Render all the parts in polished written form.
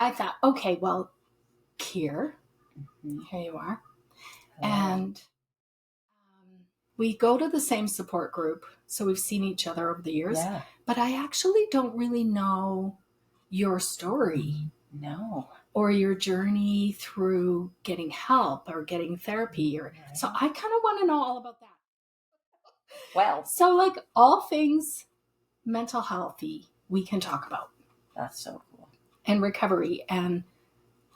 I thought, okay, well, Kier, here you are. And we go to the same support group. So we've seen each other over the years. Yeah. But I actually don't really know your story. No. Or your journey through getting help or getting therapy. So I kind of want to know all about that. Well. So like all things mental healthy, we can talk about. That's so cool. And recovery and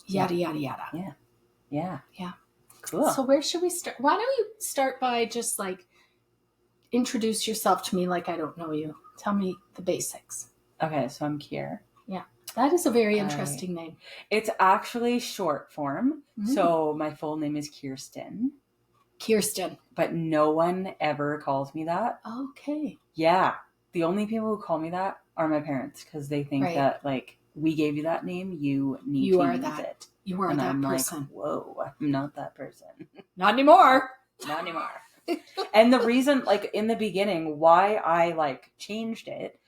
yada, yada, yada. Yeah. Yeah. Yeah. Cool. So where should we start? Why don't you start by just like introduce yourself to me like I don't know you. Tell me the basics. Okay, so I'm Kier. Yeah. That is a very interesting name. It's actually short form. So my full name is Kirsten. Kirsten. But no one ever calls me that. Okay. Yeah. The only people who call me that are my parents because they think that, like, we gave you that name, you need to use it. You are and that I'm person. Like, whoa, I'm not that person. Not anymore. Not anymore. And the reason, like, in the beginning, why I, like, changed it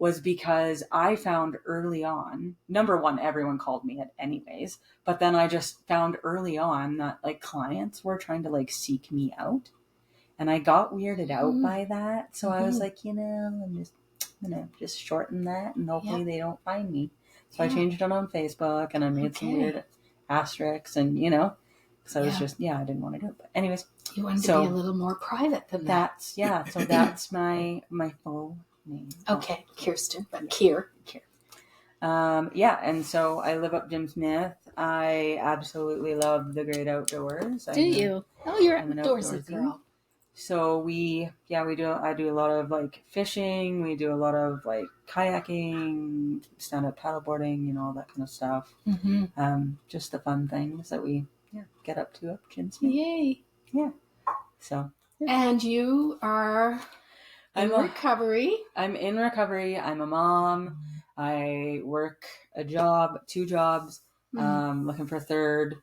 was because I found early on, number one, everyone called me it anyways, but then I just found early on that, like, clients were trying to, like, seek me out. And I got weirded out by that. So I was like, I'm going to just shorten that and hopefully they don't find me. So I changed it on Facebook and I made some weird asterisks and, because I was just, I didn't want to do it. But anyways. You wanted to be a little more private than that. So that's my full name. Okay. Kirsten, but Kier. And so I live up Jim Smith. I absolutely love the great outdoors. Do you? Oh, you're an outdoorsy girl. So I do a lot of like fishing. We do a lot of like kayaking, stand-up paddleboarding, all that kind of stuff. Mm-hmm. Just the fun things that we get up to up Jim Smith. Yay. Yeah. So. Yeah. And you are in recovery. I'm in recovery. I'm a mom. I work two jobs. Looking for a third.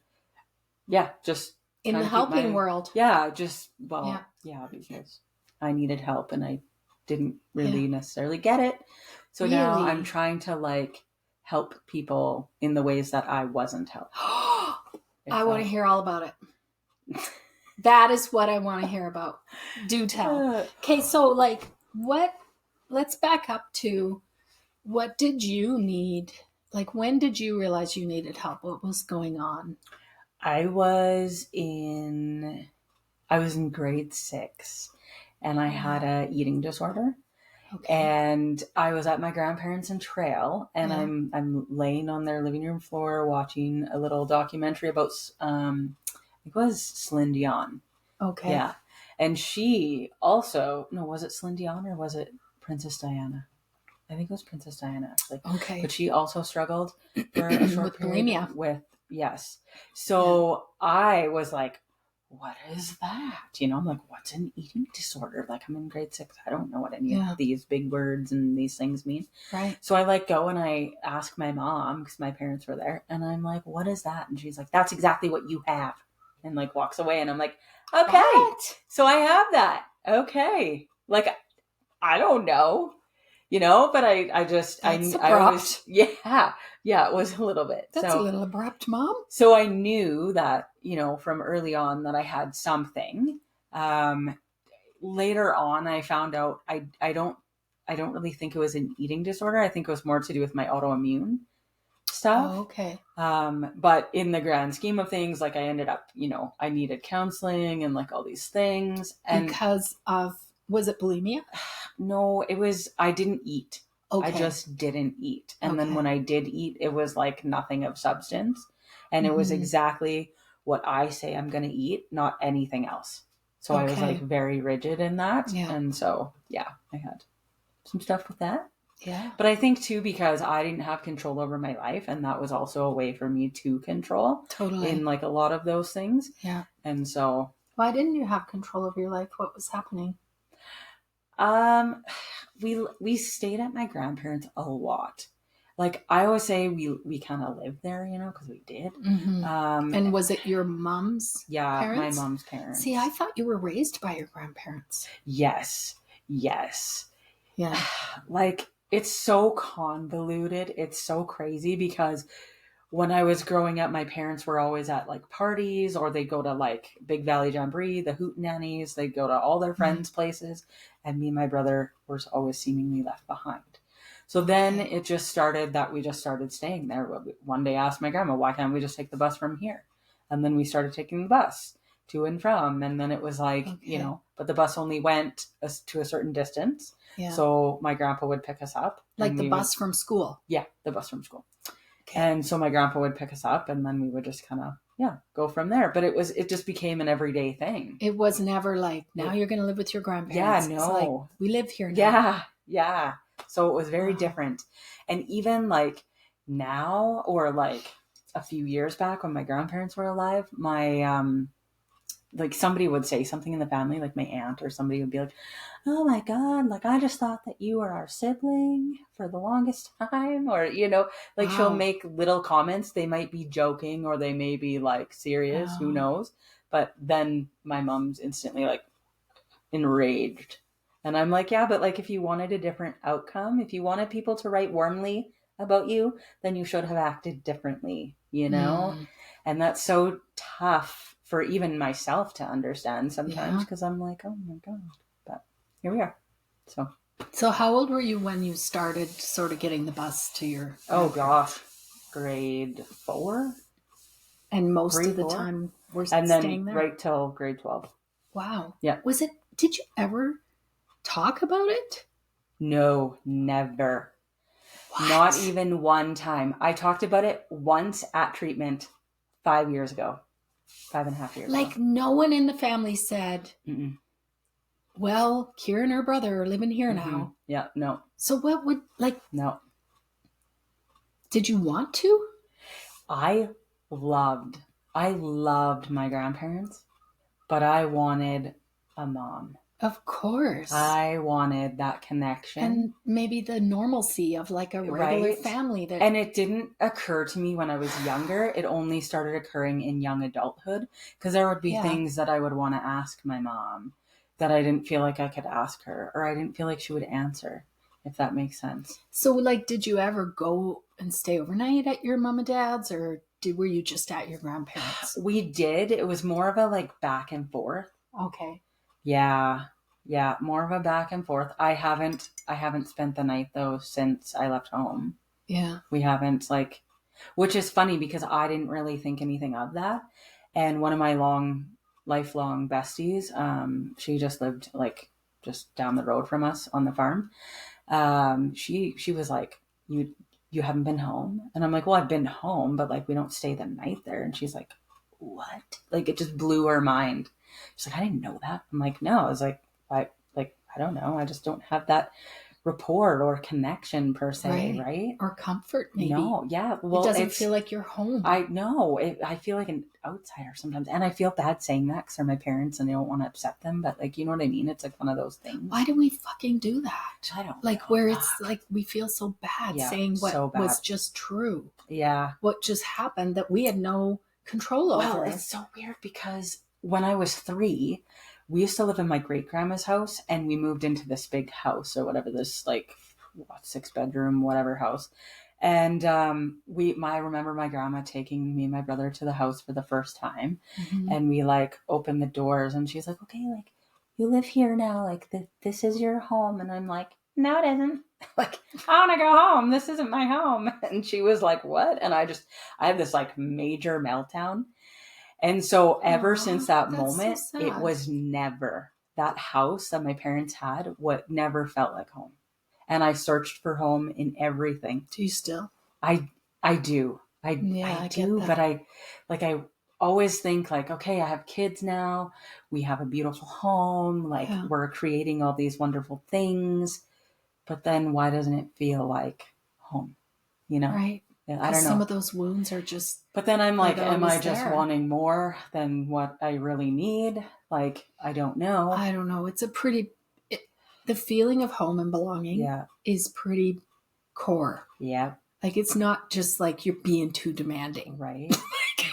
Yeah, just in the helping world. Yeah, because I needed help and I didn't really necessarily get it. So now I'm trying to like help people in the ways that I wasn't helped. I want to hear all about it. That is what I want to hear about. Do tell. Okay, so like let's back up to what did you need? Like when did you realize you needed help? What was going on? I was in grade 6 and I had a eating disorder. Okay. And I was at my grandparents' in Trail and I'm laying on their living room floor watching a little documentary about it was Celine Dion. Okay. Yeah. And she also, was it Celine Dion or was it Princess Diana? I think it was Princess Diana, actually. Okay. But she also struggled for a short period bulimia. Yes. So I was like, what is that? I'm like, what's an eating disorder? Like, I'm in grade 6. I don't know what any of these big words and these things mean. Right. So I like go and I ask my mom because my parents were there and I'm like, what is that? And she's like, that's exactly what you have. And like walks away and I'm like, okay. What? So I have that. Okay. Like, I don't know. But That's abrupt. I was, it was a little bit. That's a little abrupt, Mom. So I knew that, from early on that I had something. Later on, I found out I don't really think it was an eating disorder. I think it was more to do with my autoimmune stuff. Oh, okay. But in the grand scheme of things, like I ended up, I needed counseling and like all these things. And because of, was it bulimia? No, it was, I didn't eat. Okay. I just didn't eat. And then when I did eat, it was like nothing of substance. And it was exactly what I say I'm going to eat, not anything else. So I was like very rigid in that. Yeah. And so, I had some stuff with that. Yeah. But I think too, because I didn't have control over my life. And that was also a way for me to control. Totally. In like a lot of those things. Yeah. And so. Why didn't you have control over your life? What was happening? We stayed at my grandparents a lot. Like I always say, we kind of lived there, because we did. Mm-hmm. And was it your mom's? Yeah, parents? My mom's parents. See, I thought you were raised by your grandparents. Yes. Yeah. Like it's so convoluted. It's so crazy because when I was growing up, my parents were always at like parties, or they'd go to like Big Valley Jamboree, the Hootenannies. They'd go to all their friends' places. And me and my brother were always seemingly left behind. So then it just started that we just started staying there. One day I asked my grandma, why can't we just take the bus from here? And then we started taking the bus to and from. And then it was like, but the bus only went to a certain distance. Yeah. So my grandpa would pick us up. Like the bus from school? Yeah, the bus from school. Okay. And so my grandpa would pick us up, and then we would just kind of, go from there. But it just became an everyday thing. It was never like, now you're going to live with your grandparents. Yeah, no. It's like, we live here now. Yeah. So it was very different. And even like now, or like a few years back when my grandparents were alive, my, like somebody would say something in the family, like my aunt or somebody would be like, oh my God, like I just thought that you were our sibling for the longest time. Or, like she'll make little comments. They might be joking or they may be like serious, who knows? But then my mom's instantly like enraged. And I'm like, yeah, but like if you wanted a different outcome, if you wanted people to write warmly about you, then you should have acted differently, And that's so tough for even myself to understand sometimes, because I'm like, oh my God. But here we are. So how old were you when you started sort of getting the bus to your... Oh gosh, grade 4. And most of the time we're staying there? And then right till grade 12. Wow. Yeah. Did you ever talk about it? No, never. What? Not even one time. I talked about it once at treatment 5 years ago. 5.5 years ago. Like no one in the family said, well, Kier and her brother are living here now. Yeah, no. So what would, like... No. Did you want to? I loved my grandparents, but I wanted a mom. Of course. I wanted that connection. And maybe the normalcy of like a regular family. And it didn't occur to me when I was younger. It only started occurring in young adulthood, because there would be things that I would want to ask my mom that I didn't feel like I could ask her, or I didn't feel like she would answer, if that makes sense. So like, did you ever go and stay overnight at your mom and dad's, or were you just at your grandparents'? We did. It was more of a like back and forth. Okay. Yeah, more of a back and forth. I haven't spent the night though since I left home. Yeah. We haven't, like, which is funny because I didn't really think anything of that. And one of my lifelong besties, she just lived like just down the road from us on the farm. She was like, you haven't been home? And I'm like, well, I've been home, but like we don't stay the night there. And she's like, what? Like it just blew her mind. She's like, I didn't know that. I'm like, no. I was like, I don't know. I just don't have that rapport or connection per se, right? Or comfort, maybe. No, yeah. Well, it doesn't feel like you're home. I know. I feel like an outsider sometimes. And I feel bad saying that because they're my parents and I don't want to upset them. But like, you know what I mean? It's like one of those things. Why do we fucking do that? I don't like know. Where it's like we feel so bad saying what was just true. Yeah. What just happened that we had no control over. Well, it's so weird because when I was 3, we used to live in my great grandma's house, and we moved into this big house or whatever, this like 6-bedroom, whatever house. And I remember my grandma taking me and my brother to the house for the first time. Mm-hmm. And we like opened the doors and she's like, okay, like you live here now. Like this is your home. And I'm like, no, it isn't. Like, I want to go home. This isn't my home. And she was like, what? And I had this like major meltdown. And so ever since that moment, it was never, that house that my parents had, what never felt like home. And I searched for home in everything. Do you still? I do. I do. But I always think like, okay, I have kids now. We have a beautiful home. Like we're creating all these wonderful things. But then why doesn't it feel like home? Right. Yeah, I don't know. Some of those wounds are just... But then I'm like, am I just wanting more than what I really need? Like, I don't know. I don't know. It's the feeling of home and belonging is pretty core. Yeah. Like, it's not just like you're being too demanding. Right.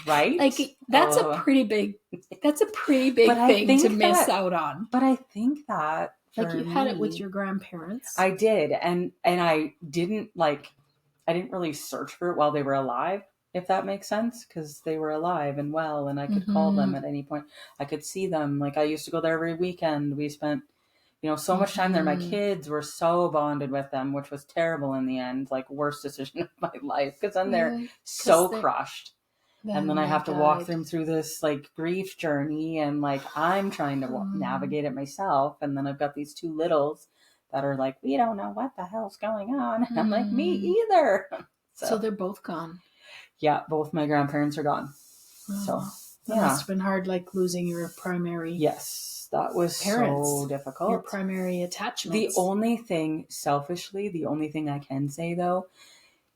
Right. Like, that's a pretty big thing to miss out on. But I think that Like you had it with your grandparents. I did. And I didn't really search for it while they were alive, if that makes sense, because they were alive and well, and I could call them at any point. I could see them. Like I used to go there every weekend. We spent, so much time there. My kids were so bonded with them, which was terrible in the end. Like worst decision of my life, because then they're so crushed. And then I have to walk them through this like grief journey, and like I'm trying to navigate it myself. And then I've got these two littles that are like, we don't know what the hell's going on. And I'm like, me either. So they're both gone. Yeah, both my grandparents are gone. So that must have been hard, like losing your primary. Yes, that was parents, so difficult. Your primary attachments. The only thing I can say though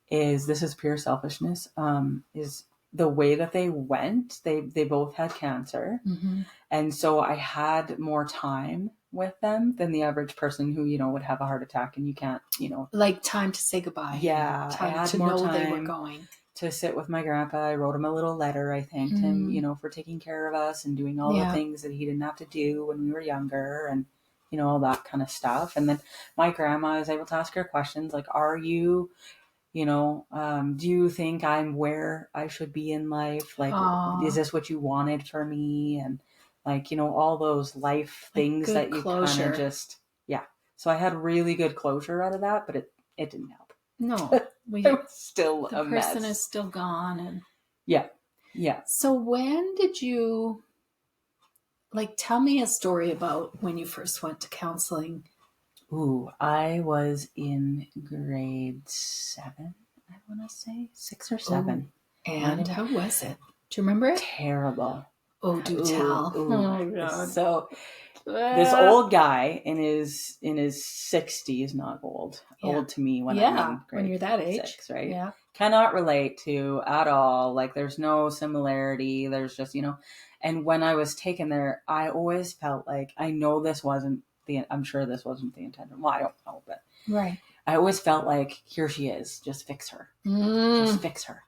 is, this is pure selfishness, is the way that they went. They both had cancer. And so I had more time with them than the average person who, would have a heart attack and you can't, like time to say goodbye. Yeah. Time I had to more know time they were going. To sit with my grandpa. I wrote him a little letter. I thanked him, for taking care of us and doing all the things that he didn't have to do when we were younger, and, all that kind of stuff. And then my grandma, I was able to ask her questions like, are you, do you think I'm where I should be in life? Like, is this what you wanted for me? And like, all those life things that you kind of just, So I had really good closure out of that, but it didn't help. No, it was still a mess. The person is still gone. And yeah. So when did you, tell me a story about when you first went to counseling. Ooh, I was in grade 7, I want to say 6 or 7. Ooh. And how was it? Do you remember it? Terrible. Oh, do tell. Ooh. Oh my God. So this old guy in his 60s, not old, old to me when I'm in grade when you're that age, 6, right? Yeah. Cannot relate to at all. Like there's no similarity. There's just, and when I was taken there, I always felt like, I'm sure this wasn't the intention. Well, I don't know, but right. I always felt like, here she is, just fix her. Just fix her.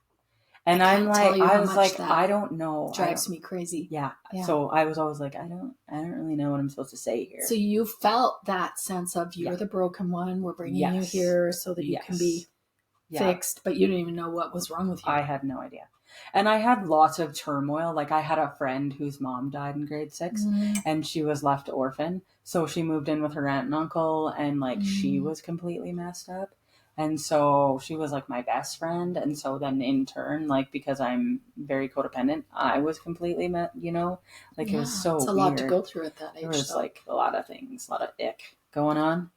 And I'm like, I was like, I don't know. Drives me crazy. Yeah. So I was always like, I don't really know what I'm supposed to say here. So you felt that sense of you're the broken one. We're bringing you here so that you can be fixed, but you didn't even know what was wrong with you. I had no idea. And I had lots of turmoil. Like I had a friend whose mom died in grade 6 and she was left orphan. So she moved in with her aunt and uncle, and like she was completely messed up. And so she was like my best friend. And so then in turn, like, because I'm very codependent, I was completely it was so weird. It's a lot to go through at that age. There was like a lot of things, a lot of ick going on.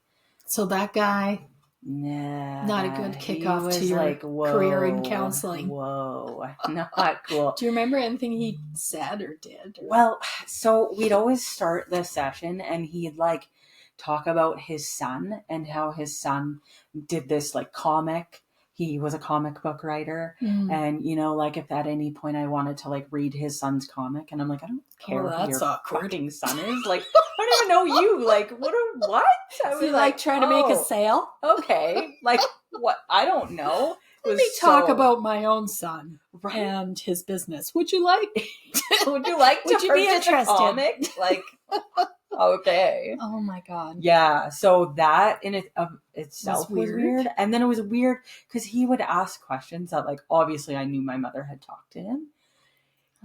So that guy, not a good kickoff to your career in counseling. Whoa, not cool. Do you remember anything he said or did? Well, so we'd always start the session and he'd like talk about his son and how his son did this like comic. He was a comic book writer. And, like if at any point I wanted to like read his son's comic, and I'm like, I don't care who your fucking son is. Like, I don't even know you. Like, what? I was like trying to make a sale? Okay. Like, what? I don't know. Let me talk about my own son and his business. Would you like? Would you like to be interested? A comic? Like, okay. Oh my God. Yeah. So that in itself was weird. And then it was weird because he would ask questions that like, obviously I knew my mother had talked to him.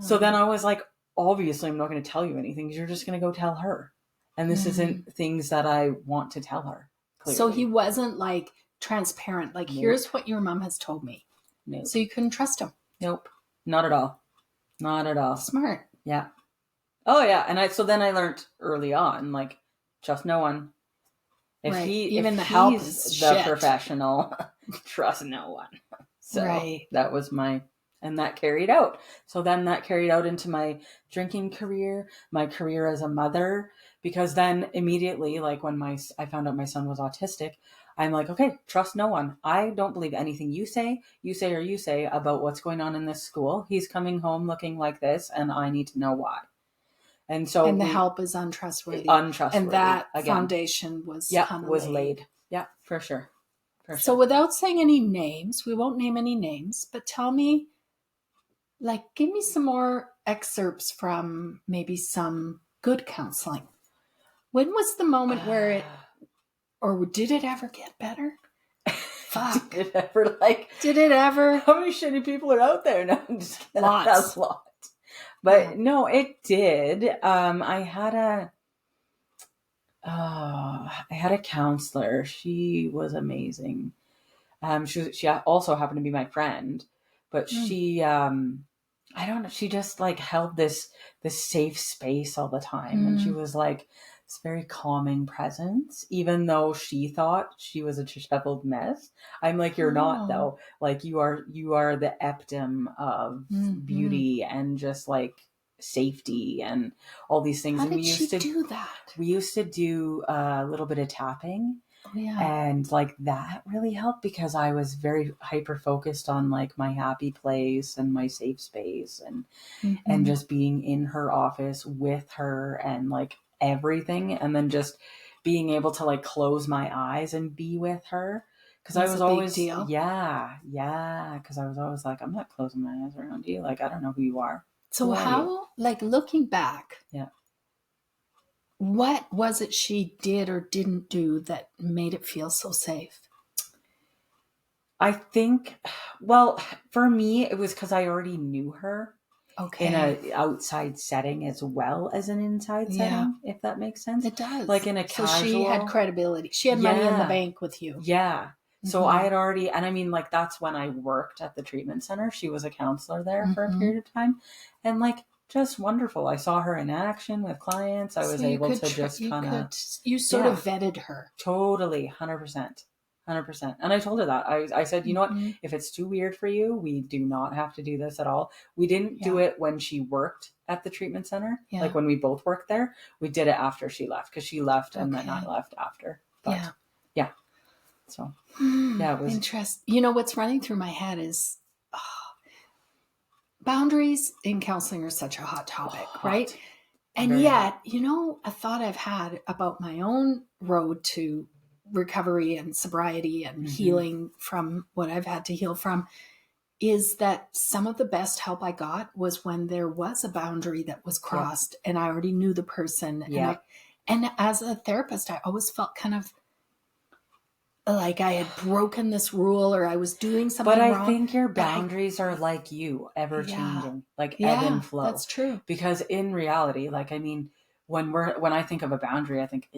So then I was like, obviously I'm not going to tell you anything because you're just going to go tell her. And this isn't things that I want to tell her. Clearly. So he wasn't like transparent. Like, here's what your mom has told me. Nope. So you couldn't trust him. Nope. Not at all. Not at all. Smart. Yeah. Oh yeah. And so then I learned early on, like, trust no one. If the help is the professional, trust no one. So that was and that carried out. So then that carried out into my drinking career, my career as a mother, because then immediately, like when I found out my son was autistic, I'm like, okay, trust no one. I don't believe anything you say about what's going on in this school. He's coming home looking like this, and I need to know why. And so the help is untrustworthy. And that foundation was laid. Yeah, for sure. So without saying any names, we won't name any names, but tell me, like, give me some more excerpts from maybe some good counseling. When was the moment where it, or did it ever get better? Fuck. Did it ever, like... Did it ever? How many shitty people are out there? No, I'm just kidding. Lots. That's a lot. But no, it did. I had a counselor. She was amazing. She also happened to be my friend, but she, I don't know, she just like held this safe space all the time. And she was like this very calming presence, even though she thought she was a disheveled mess. I'm like, you're not though. Like you are the epitome of beauty and just like safety and all these things. How and did she do that? We used to do a little bit of tapping. Oh, yeah. And like that really helped because I was very hyper focused on like my happy place and my safe space and just being in her office with her and like everything. And then just being able to like close my eyes and be with her. Cause I was always, yeah. Cause I was always like, I'm not closing my eyes around you. Like, I don't know who you are. So how, like looking back, what was it she did or didn't do that made it feel so safe? I think, well, for me, it was because I already knew her in an outside setting as well as an inside setting, if that makes sense. It does. Like in a casual... So she had credibility. She had money in the bank with you. Yeah. So I had already, and I mean, like, that's when I worked at the treatment center. She was a counselor there for a period of time. And like, just wonderful. I saw her in action with clients. I was able to just kind of... You sort of vetted her. Totally, 100%. 100%. And I told her that. I said, you know what? If it's too weird for you, we do not have to do this at all. We didn't do it when she worked at the treatment center. Like when we both worked there. We did it after she left because she left and then I left after. But yeah. So, yeah, it was... Interesting. You know, what's running through my head is... boundaries in counseling are such a hot topic, right? And very yet, you know, a thought I've had about my own road to recovery and sobriety and healing from what I've had to heal from is that some of the best help I got was when there was a boundary that was crossed and I already knew the person. And as a therapist, I always felt kind of like I had broken this rule or I was doing something wrong. But I think your boundaries are like you, ever changing, like ebb and flow. That's true. Because in reality, like, I mean, when I think of a boundary, I think,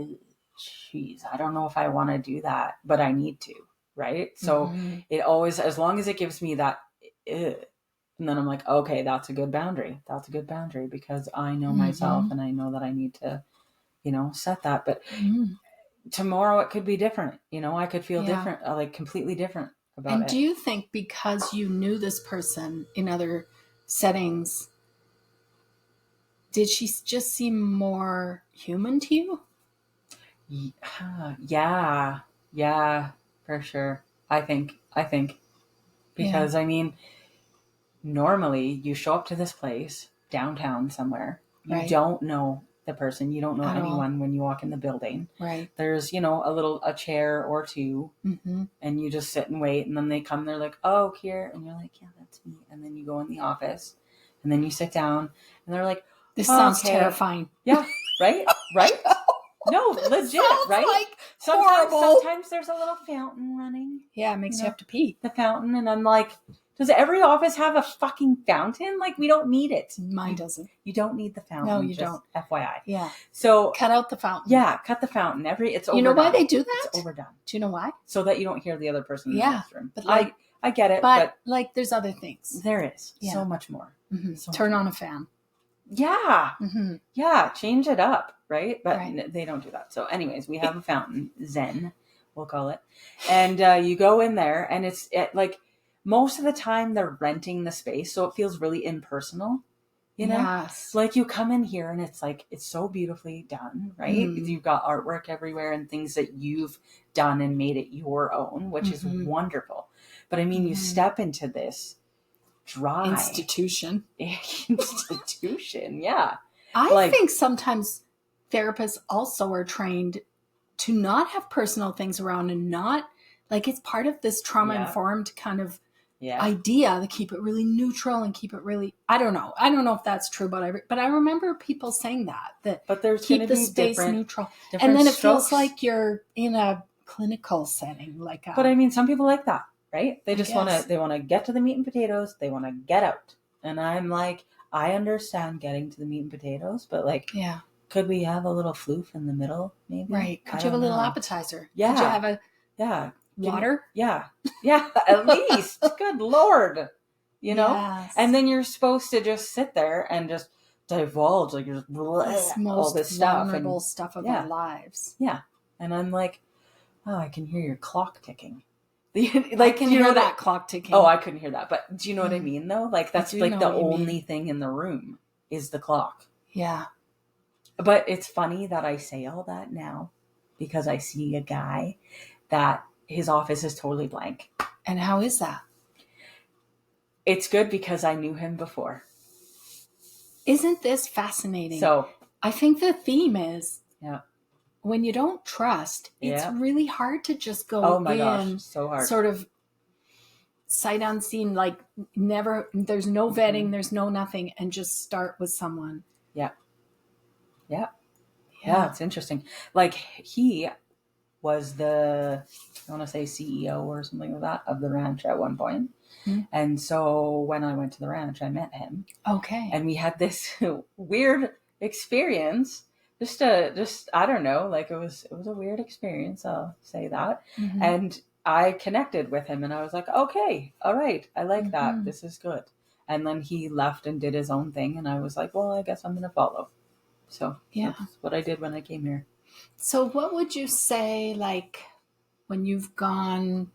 geez, I don't know if I want to do that, but I need to, right? So it always, as long as it gives me that, and then I'm like, okay, that's a good boundary. That's a good boundary because I know myself and I know that I need to, you know, set that. But tomorrow it could be different. You know, I could feel different, like completely different about it. And do you think because you knew this person in other settings, did she just seem more human to you? Yeah, for sure. I think because I mean, normally you show up to this place downtown somewhere, you don't know the person, you don't know anyone when you walk in the building. Right. There's, you know, a chair or two, and you just sit and wait, and then they come, they're like, "Oh, Kier," and you're like, "Yeah, that's me." And then you go in the office, and then you sit down, and they're like, "This sounds terrifying." Yeah, right, right. No, legit, right? Like horrible. Sometimes there's a little fountain running. Yeah, it makes you have to pee. The fountain, and I'm like, does every office have a fucking fountain? Like, we don't need it. Mine doesn't. You don't need the fountain. No, you don't. FYI. Yeah. So cut out the fountain. Yeah, cut the fountain. It's overdone. You know why they do that? It's overdone. Do you know why? So that you don't hear the other person in the bathroom. But like, I get it. But like, there's other things. There is so much more. So turn on a fan. Yeah. Yeah. Change it up. Right. But they don't do that. So anyways, we have a fountain, Zen, we'll call it. And you go in there and it's like most of the time they're renting the space. So it feels really impersonal, you know, like you come in here and it's like, it's so beautifully done. Right. You've got artwork everywhere and things that you've done and made it your own, which is wonderful. But I mean, you step into this dry institution. Yeah. I think sometimes therapists also are trained to not have personal things around and not like it's part of this trauma informed kind of idea to keep it really neutral and keep it really, I don't know if that's true, but I remember people saying that but there's keep the space neutral. And then it feels like you're in a clinical setting, like but I mean, some people like that, right? They just want to get to the meat and potatoes. They want to get out. And I'm like, I understand getting to the meat and potatoes, but like, could we have a little floof in the middle, maybe? Right. Could you have a little appetizer? Yeah. Could you have a water? Yeah, at least. Good Lord. You know? Yes. And then you're supposed to just sit there and just divulge like you're just all this stuff. Vulnerable stuff of our lives. Yeah. And I'm like, oh, I can hear your clock ticking. Like, I can hear that clock ticking. Oh, I couldn't hear that. But do you know what I mean, though? Like, that's like the only thing in the room is the clock. Yeah. But it's funny that I say all that now because I see a guy that his office is totally blank. And how is that? It's good because I knew him before. Isn't this fascinating? So I think the theme is when you don't trust, it's really hard to just go so hard. Sort of sight unseen, like never, there's no vetting, there's no nothing, and just start with someone. Yeah, it's interesting. Like he was I want to say CEO or something like that of the ranch at one point. Mm-hmm. And so when I went to the ranch, I met him. Okay. And we had this weird experience. Just I don't know, like it was a weird experience, I'll say that. Mm-hmm. And I connected with him and I was like, okay, all right, I like that. This is good. And then he left and did his own thing. And I was like, well, I guess I'm going to follow. So that's what I did when I came here. So what would you say, like, when you've gone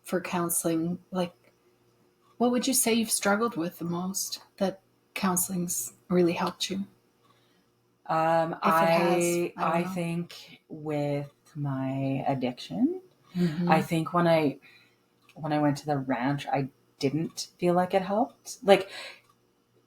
for counseling, like, what would you say you've struggled with the most that counseling's really helped you? I think with my addiction, I think when I went to the ranch, I didn't feel like it helped. Like,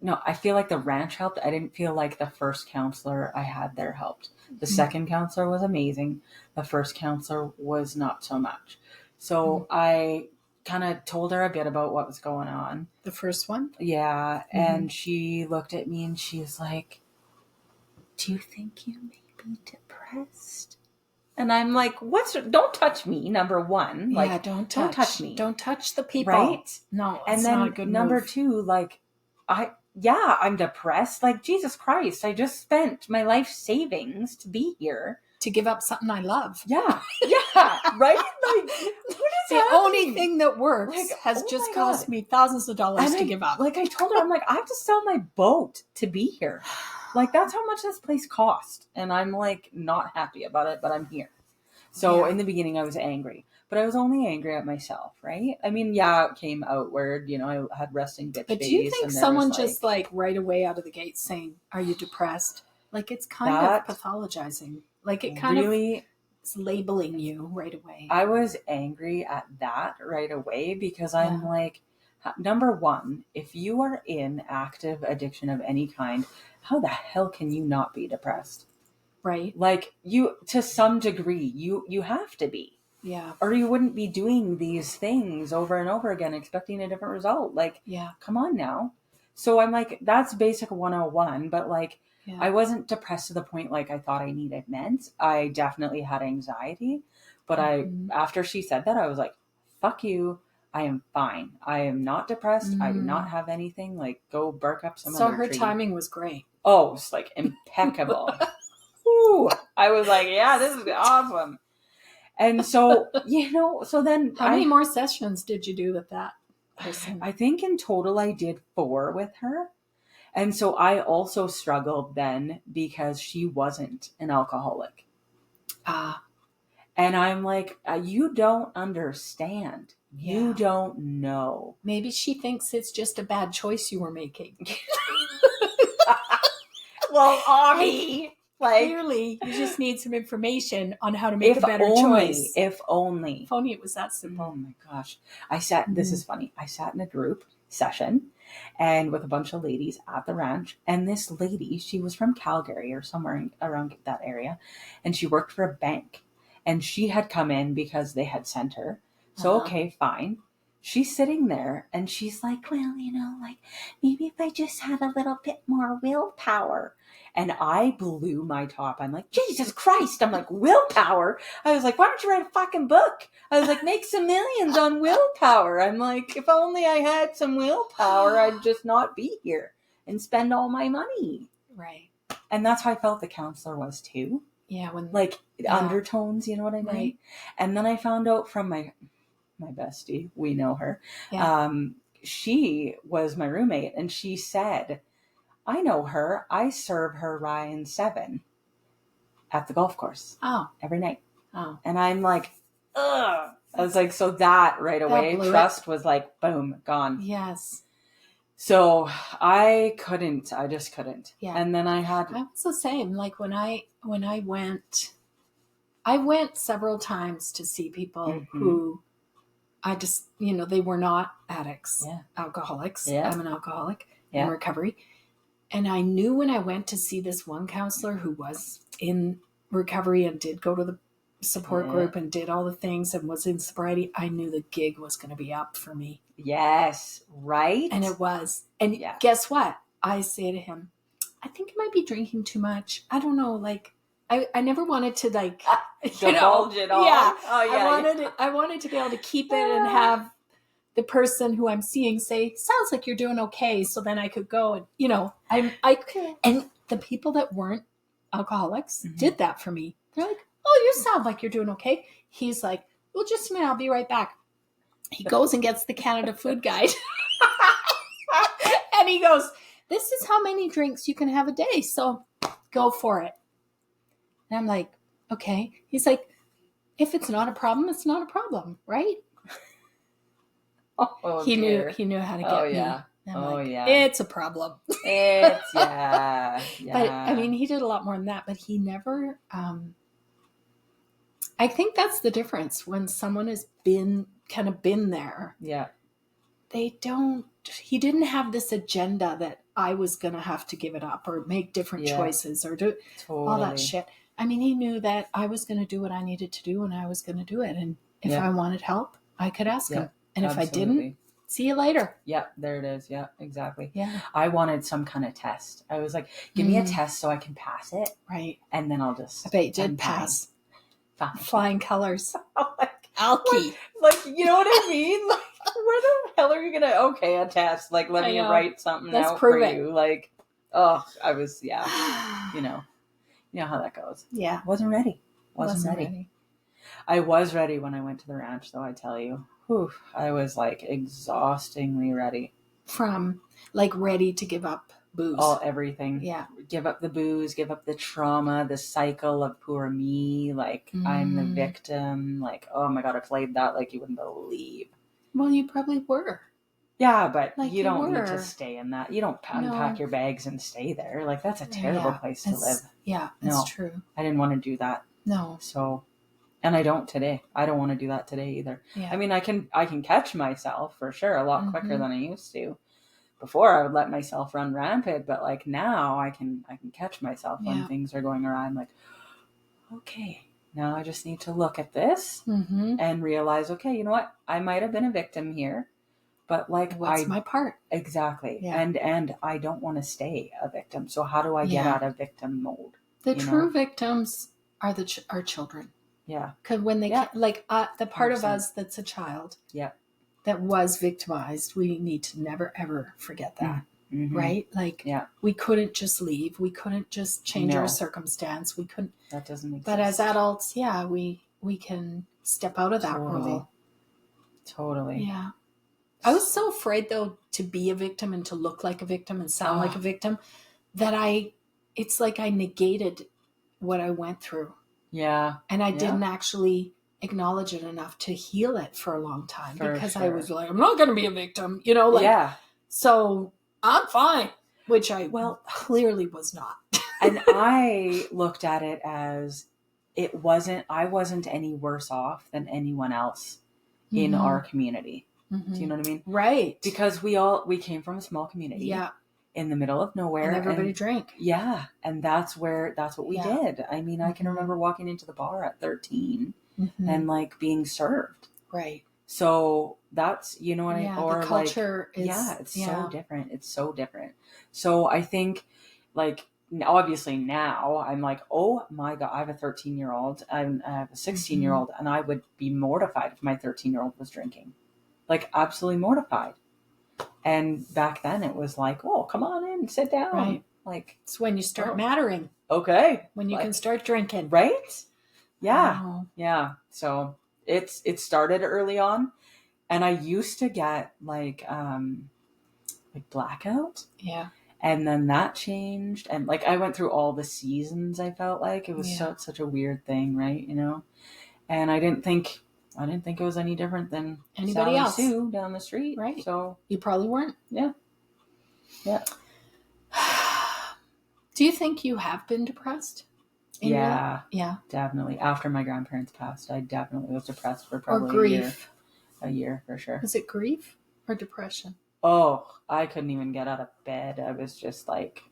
no, I feel like the ranch helped. I didn't feel like the first counselor I had there helped. The second counselor was amazing. The first counselor was not so much. So I kind of told her a bit about what was going on. The first one? Yeah. And she looked at me and she's like, do you think you may be depressed? And I'm like, don't touch me, number one. Like, don't touch me. Don't touch the people. Right? No, and then not a good number move. Two, like, I'm depressed. Like, Jesus Christ, I just spent my life savings to be here. To give up something I love. Yeah, right? Like, what is the happening? only thing that works has just cost me thousands of dollars to give up. Like, I told her, I'm like, I have to sell my boat to be here. Like, that's how much this place cost. And I'm, like, not happy about it, but I'm here. So in the beginning, I was angry. But I was only angry at myself, right? I mean, it came outward. You know, I had resting bitch But face. do you think someone just, like, right away out of the gate saying, are you depressed? Like, it's kind of pathologizing. Like, it kind of is labeling you right away. I was angry at that right away because I'm like, number one, if you are in active addiction of any kind, how the hell can you not be depressed? Right. Like, you, to some degree, you have to be. Yeah. Or you wouldn't be doing these things over and over again, expecting a different result. Like, come on now. So I'm like, that's basic 101, but like, I wasn't depressed to the point like I thought I needed meds. I definitely had anxiety, but after she said that, I was like, fuck you. I am fine. I am not depressed. I do not have anything. Like, go bark up some other tree. So her timing was great. Oh, it was like impeccable. Ooh, I was like, yeah, this is awesome. And so, so then... How many more sessions did you do with that person? I think in total I did 4 with her. And so I also struggled then because she wasn't an alcoholic. And I'm like, you don't understand. You don't know. Maybe she thinks it's just a bad choice you were making. Well, Augie... Like, clearly, you just need some information on how to make a better choice. If only. If only it was that simple. Oh my gosh. This is funny. I sat in a group session and with a bunch of ladies at the ranch. And this lady, she was from Calgary or somewhere around that area. And she worked for a bank. And she had come in because they had sent her. So, okay, fine. she's sitting there and she's like, well, like maybe if I just had a little bit more willpower. And I blew my top. I'm like, Jesus Christ. I'm like, willpower? I was like, why don't you write a fucking book? I was like, make some millions on willpower. I'm like, if only I had some willpower, I'd just not be here and spend all my money. Right. And that's how I felt the counselor was too. Yeah. Undertones, you know what I mean? Right. And then I found out from my bestie, we know her. Yeah. She was my roommate and she said, I know her. I serve her Ryan 7 at the golf course. Oh. Every night. Oh. And I'm like, ugh. I was like, so that right away, trust was like, boom, gone. Yes. So I just couldn't. Yeah. And then I was the same. Like when I went several times to see people who I just, they were not addicts, alcoholics. Yeah. I'm an alcoholic in recovery. And I knew when I went to see this one counselor who was in recovery and did go to the support group and did all the things and was in sobriety, I knew the gig was going to be up for me. Yes, right? And it was. And guess what? I say to him, I think I might be drinking too much. I don't know, like, I never wanted to, like, divulge it all. Yeah. Oh, yeah. I wanted to be able to keep it and have the person who I'm seeing say, sounds like you're doing okay. So then I could go and, and the people that weren't alcoholics did that for me. They're like, oh, you sound like you're doing okay. He's like, well, just a minute, I'll be right back. He goes and gets the Canada food guide. And he goes, this is how many drinks you can have a day. So go for it. And I'm like, okay. He's like, if it's not a problem, it's not a problem, right? He knew how to get me. Yeah. It's a problem. It's yeah. But I mean, he did a lot more than that, but he never, I think that's the difference when someone has been there. Yeah. He didn't have this agenda that I was going to have to give it up or make different choices or do all that shit. I mean, he knew that I was going to do what I needed to do and I was going to do it. And if I wanted help, I could ask him. And if I didn't, see you later. Yeah, there it is. Yeah, exactly. Yeah. I wanted some kind of test. I was like, give me a test so I can pass it. Right. And then I'll just... I bet you did pass. Flying colors. Alky. Like, you know what I mean? Like, where the hell are you going to... Okay, a test. Like, let me write something out for you. Like, I was... Yeah. You know how that goes. Yeah. Wasn't ready. Wasn't ready. I was ready when I went to the ranch, though, I tell you. Whew, I was like exhaustingly ready. From like ready to give up booze. Everything. Yeah. Give up the booze, give up the trauma, the cycle of poor me. Like I'm the victim. Like, oh my God, I played that like you wouldn't believe. Well, you probably were. Yeah, but like you don't need to stay in that. You don't unpack your bags and stay there. Like that's a terrible place to live. Yeah, that's true. I didn't want to do that. No. So... And I don't today. I don't want to do that today either. Yeah. I mean, I can catch myself for sure a lot quicker than I used to. Before I would let myself run rampant, but like now I can catch myself when things are going awry. I'm like, okay, now I just need to look at this and realize, okay, you know what? I might have been a victim here, but like what's my part? Exactly. Yeah. And I don't want to stay a victim. So how do I get out of victim mode? The true victims are our children. Yeah. Because when they the part 100%. Of us that's a child that was victimized, we need to never, ever forget that. Mm-hmm. Right? Like, we couldn't just leave. We couldn't just change our circumstance. We couldn't. That doesn't exist. But as adults, we can step out of that role. Totally. Yeah. I was so afraid, though, to be a victim and to look like a victim and sound like a victim that it's like I negated what I went through. Yeah. And I didn't actually acknowledge it enough to heal it for a long time because I was like, I'm not going to be a victim, so I'm fine, which I clearly was not. And I looked at it as I wasn't any worse off than anyone else in our community. Mm-hmm. Do you know what I mean? Right. Because we came from a small community. Yeah. In the middle of nowhere. And everybody drank. Yeah. And that's what we did. I mean, I can remember walking into the bar at 13 and like being served. Right. So that's, you know what or the culture like, is, it's so different. It's so different. So I think like, obviously now I'm like, oh my God, I have a 13-year-old. I have a 16-year-old, and I would be mortified if my 13-year-old was drinking. Like, absolutely mortified. And back then it was like, oh, come on in, sit down. Right. Like, it's when you start mattering. Okay. When you can start drinking. Right? Yeah. Wow. Yeah. So it started early on, and I used to get like blackout. Yeah. And then that changed, and like I went through all the seasons. I felt like it was such a weird thing, right? You know, and I didn't think it was any different than anybody Sally else Sue down the street, right? So you probably weren't. Yeah. Do you think you have been depressed? Yeah, yeah, definitely. After my grandparents passed, I definitely was depressed for probably grief. A year for sure. Was it grief or depression? Oh, I couldn't even get out of bed. I was just like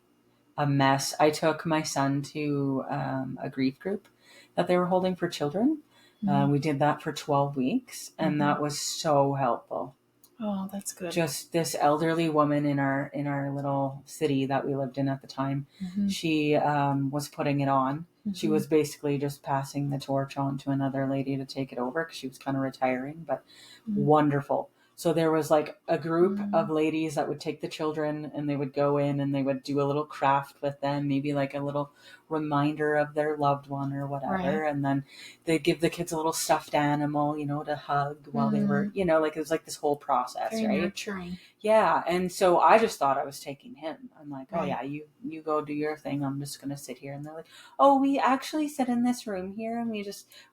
a mess. I took my son to a grief group that they were holding for children. We did that for 12 weeks, and that was so helpful. Oh, that's good. Just this elderly woman in our little city that we lived in at the time, she was putting it on. She was basically just passing the torch on to another lady to take it over because she was kind of retiring, but wonderful. So there was like a group of ladies that would take the children, and they would go in and they would do a little craft with them, maybe like a little reminder of their loved one or whatever. Right. And then they'd give the kids a little stuffed animal, you know, to hug while they were, you know, like it was like this whole process. Very right? Nurturing. Yeah. And so I just thought I was taking him. I'm like, oh yeah, you go do your thing. I'm just going to sit here. And they're like, oh, we actually sit in this room here, and we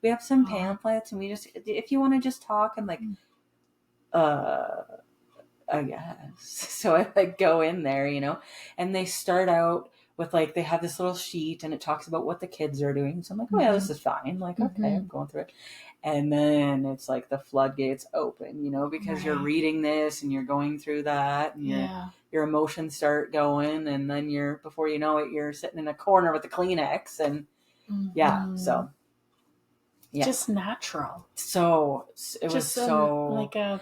have some pamphlets, and we just, if you want to just talk. And like, I guess. So I like go in there, you know, and they start out with like, they have this little sheet and it talks about what the kids are doing. So I'm like, oh yeah, this is fine. Like, okay, I'm going through it. And then it's like the floodgates open, you know, because you're reading this and you're going through that, and your emotions start going. And then before you know it, you're sitting in a corner with a Kleenex, and so. Yeah. Just natural. So it was so like a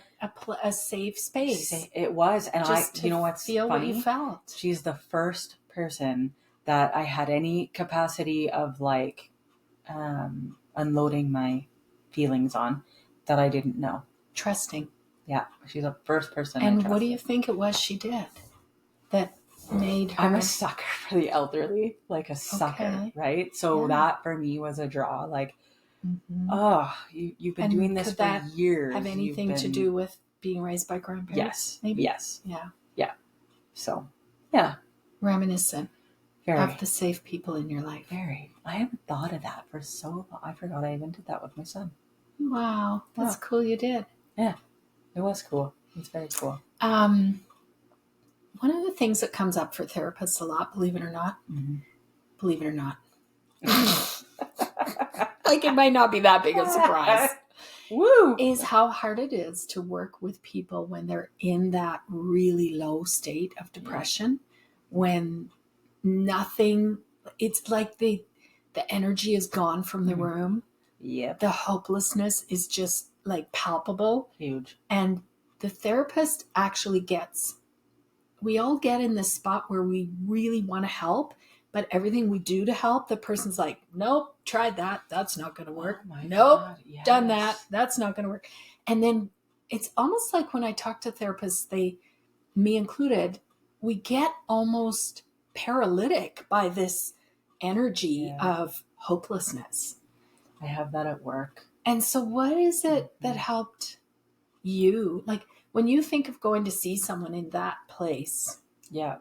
safe space. It was, and just you know what's feel funny? What you felt. She's the first person that I had any capacity of like unloading my feelings on that I didn't know. Trusting. Yeah, she's the first person. And what do you think it was she did that made her? I'm a sucker for the elderly, like a sucker, right? So that for me was a draw, like. Oh, you've been doing this for years. Have anything to do with being raised by grandparents? Yes. Maybe? Yes. Yeah. Yeah. So, yeah. Reminiscent Very. Of the safe people in your life. Very. I haven't thought of that for so long. I forgot I even did that with my son. Wow. That's cool you did. Yeah. It was cool. It's very cool. One of the things that comes up for therapists a lot, believe it or not, like it might not be that big of a surprise. Woo! Is how hard it is to work with people when they're in that really low state of depression, when nothing, it's like the energy is gone from the room. Yeah. The hopelessness is just like palpable. Huge. And the therapist actually we all get in this spot where we really want to help, but everything we do to help, the person's like, nope, tried that. That's not going to work. Oh nope, God, yes. Done that. That's not going to work. And then it's almost like when I talk to therapists, me included, we get almost paralytic by this energy of hopelessness. I have that at work. And so what is it that helped you? Like when you think of going to see someone in that place. Yeah.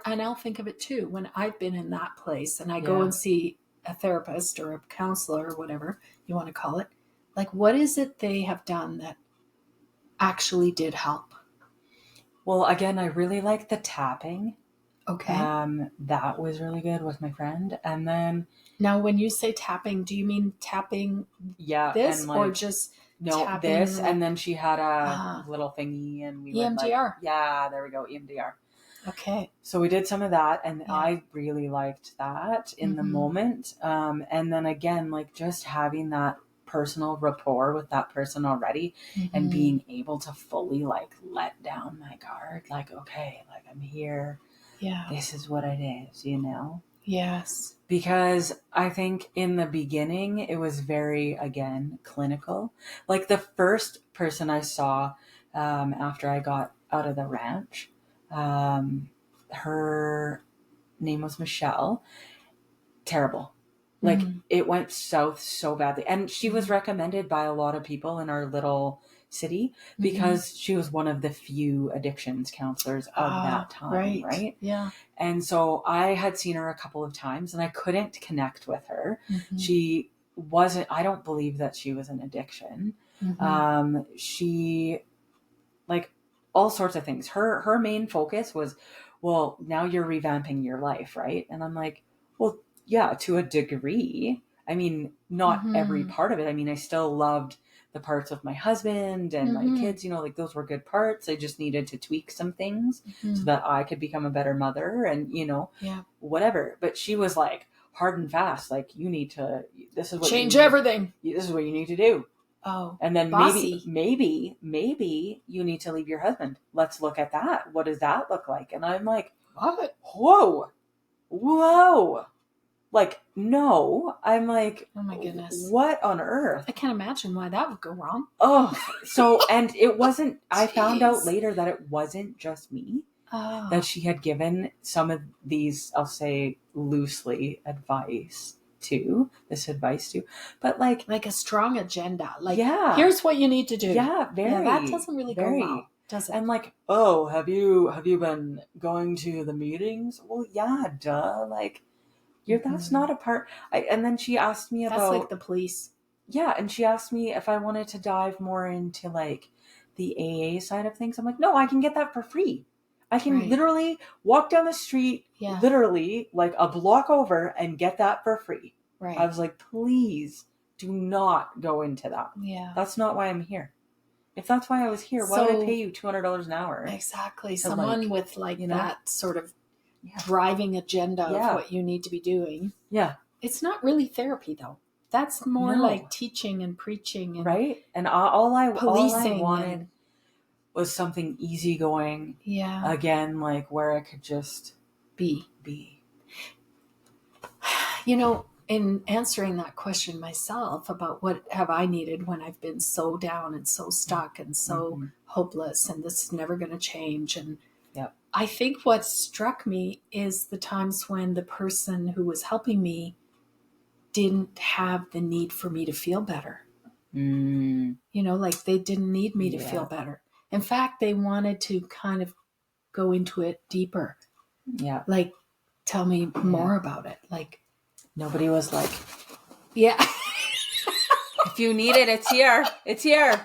And I'll think of it too, when I've been in that place and I go and see a therapist or a counselor or whatever you want to call it. Like, what is it they have done that actually did help? Well, again, I really like the tapping. Okay. That was really good with my friend. And then. Now, when you say tapping, do you mean tapping this and or just tapping this? And then she had a little thingy and we EMDR. There we go. EMDR. Okay. So we did some of that, and I really liked that in the moment. And then again, like just having that personal rapport with that person already, and being able to fully like let down my guard, like, okay, like I'm here. Yeah. This is what it is, you know? Yes. Because I think in the beginning, it was very, again, clinical. Like the first person I saw after I got out of the ranch, her name was Michelle. Terrible. Like it went south so badly. And she was recommended by a lot of people in our little city because she was one of the few addictions counselors of that time. Right. Yeah. And so I had seen her a couple of times and I couldn't connect with her. She wasn't, I don't believe that she was an addiction. She, like, all sorts of things. Her main focus was, well, now you're revamping your life, right? And I'm like, well, yeah, to a degree. I mean, not every part of it. I mean, I still loved the parts of my husband and my kids, you know, like those were good parts. I just needed to tweak some things so that I could become a better mother and, you know, whatever. But she was like hard and fast. Like, you need to, this is what change everything. This is what you need to do. Oh, and then bossy. maybe you need to leave your husband. Let's look at that. What does that look like? And I'm like, what? Whoa. Like, no. I'm like, oh my goodness, what on earth? I can't imagine why that would go wrong. Oh, so, and it wasn't, I found out later that it wasn't just me. That she had given some of these, I'll say loosely, advice to, but like a strong agenda. Like, yeah, here's what you need to do. Yeah, very. Yeah, that doesn't really go well, does it? And like, oh, have you been going to the meetings? Well, yeah, duh. Like, that's not a part. And then she asked me about. That's like the police. Yeah, and she asked me if I wanted to dive more into like the AA side of things. I'm like, no, I can get that for free. I can literally walk down the street, literally like a block over, and get that for free. Right. I was like, please do not go into that. Yeah. That's not why I'm here. If that's why I was here, why would I pay you $200 an hour? Exactly. Someone like, with like that sort of driving agenda of what you need to be doing. Yeah. It's not really therapy though. That's more like teaching and preaching. And right. And all I wanted was something easygoing. Yeah. Again, like where I could just be. You know, in answering that question myself about what have I needed when I've been so down and so stuck and so hopeless and this is never going to change. And I think what struck me is the times when the person who was helping me didn't have the need for me to feel better. You know, like they didn't need me to feel better. In fact, they wanted to kind of go into it deeper. Yeah. Like, tell me more about it. Like, nobody was like, yeah. If you need it, it's here. It's here.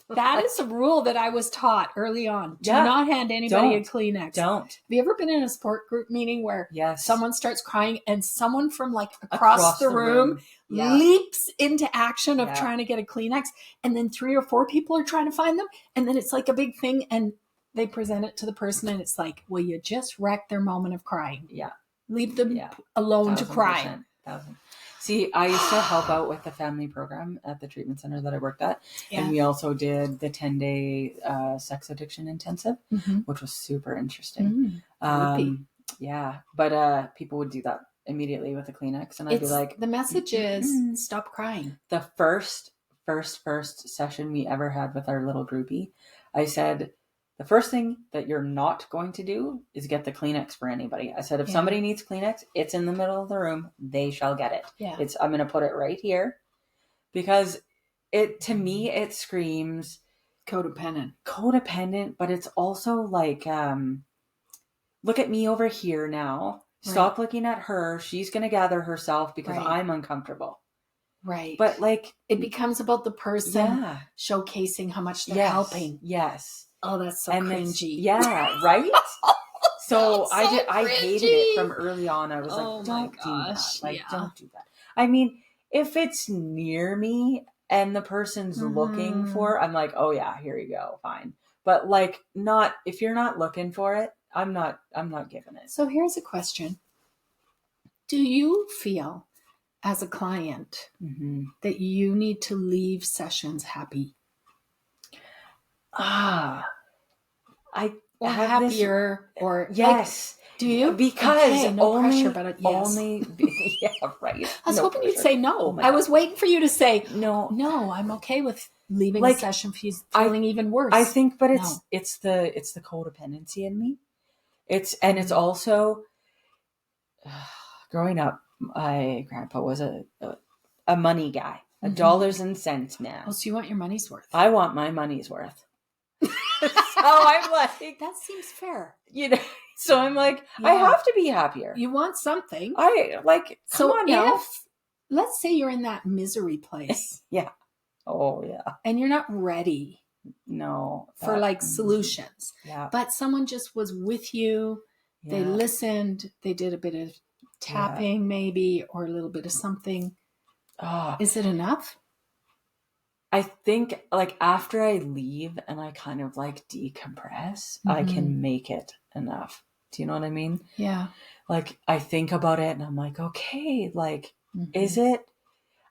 That is a rule that I was taught early on. Do not hand anybody a Kleenex. Don't. Have you ever been in a support group meeting where someone starts crying and someone from like across the room leaps into action of trying to get a Kleenex, and then 3 or 4 people are trying to find them, and then it's like a big thing and they present it to the person and it's like, well, you just wrecked their moment of crying. Yeah. Leave them alone to cry. 1,000%. See, I used to help out with the family program at the treatment center that I worked at. Yeah. And we also did the 10-day sex addiction intensive, which was super interesting. Yeah. But people would do that immediately with a Kleenex. And I'd be like... The message is stop crying. The first session we ever had with our little groupie, I said... The first thing that you're not going to do is get the Kleenex for anybody. I said, if somebody needs Kleenex, it's in the middle of the room. They shall get it. Yeah. I'm going to put it right here because to me, it screams codependent, but it's also like, look at me over here now. Stop looking at her. She's going to gather herself because I'm uncomfortable. Right. But like, it becomes about the person showcasing how much they're helping. Yes. Oh, that's so cringy. Yeah, right? So I hated it from early on. I was like, don't do that. Like, don't do that. I mean, if it's near me and the person's looking for, I'm like, oh yeah, here you go. Fine. But like if you're not looking for it, I'm not giving it. So here's a question. Do you feel as a client Mm-hmm. that you need to leave sessions happy? I Or have happier, this, or yes, like, do you? because okay, no pressure, but yes. only, yeah, right. I was No hoping you'd pressure. say no. Oh my I God. was waiting for you to say No, I'm okay with leaving like, a session feeling even worse. I think, but No. it's the codependency in me. It's also growing up. My grandpa was a money guy, a dollars and cents man. Oh, so you want your money's worth? I want my money's worth. So I'm like, that seems fair. You know, so I'm like, I have to be happier. You want something. I like, come on now. Let's say you're in that misery place. Yeah. Oh, yeah. And you're not ready. No. For like solutions. Yeah. But someone just was with you. Yeah. They listened. They did a bit of tapping maybe, or a little bit of something. Oh. Is it enough? I think like after I leave and I kind of like decompress, I can make it enough. Do you know what I mean? Yeah. Like I think about it and I'm like, okay, like, is it,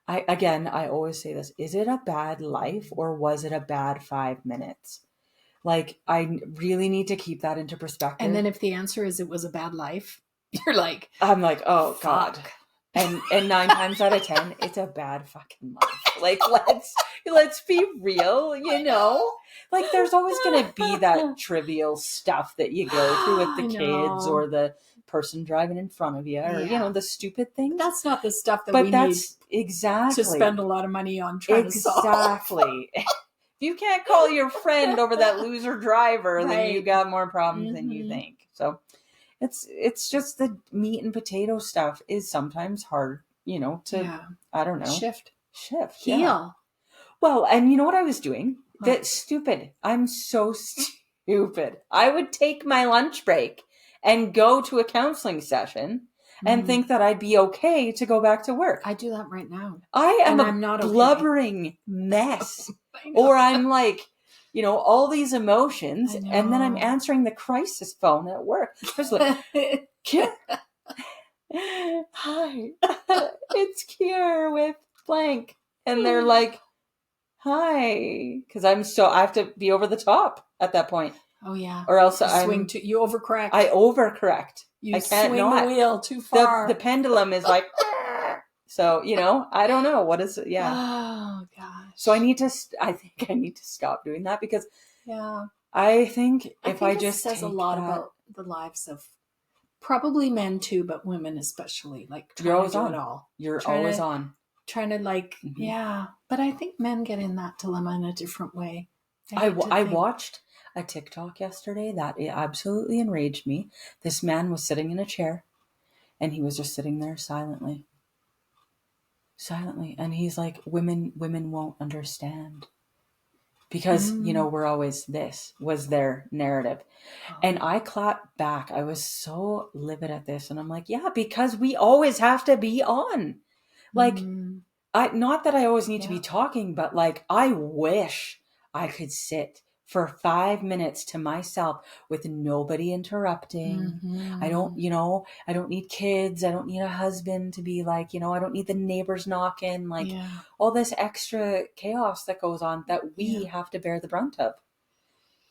I always say this, is it a bad life or was it a bad 5 minutes? Like I really need to keep that into perspective. And then if the answer is it was a bad life, you're like, I'm like, oh fuck. God. And 9 times out of 10, it's a bad fucking life. Like let's be real, you know? Like there's always gonna be that trivial stuff that you go through with the kids or the person driving in front of you, or you know, the stupid things. That's not the stuff that we need exactly to spend a lot of money on trying to solve. Exactly. If you can't call your friend over that loser driver, then you got more problems than you think. So it's just the meat and potato stuff is sometimes hard, you know, to, I don't know. Shift. Heal. Yeah. Well, and you know what I was doing? That's stupid. I'm so stupid. I would take my lunch break and go to a counseling session and think that I'd be okay to go back to work. I do that right now. I am I'm not blubbering mess. Or I'm like, you know, all these emotions, and then I'm answering the crisis phone at work. Just like, Kier. Hi, it's Kier with blank. And they're like, hi. Because I have to be over the top at that point. Oh, yeah. Or else you overcorrect. I overcorrect. I can't swing the wheel too far. The pendulum is like, so, you know, I don't know. What is it? Yeah. Oh, gosh. So I think I need to stop doing that because I think it just says a lot about the lives of probably men too, but women especially. Like you're always on. It all. You're always on. Trying to like, but I think men get in that dilemma in a different way. I watched a TikTok yesterday that it absolutely enraged me. This man was sitting in a chair and he was just sitting there silently. And he's like, women won't understand because you know we're always this was their narrative. And I clapped back. I was so livid at this and I'm like, yeah, because we always have to be on. Like not that I always need to be talking, but like I wish I could sit for 5 minutes to myself with nobody interrupting. I don't need kids. I don't need a husband to be like, you know, I don't need the neighbors knocking, like all this extra chaos that goes on that we have to bear the brunt of.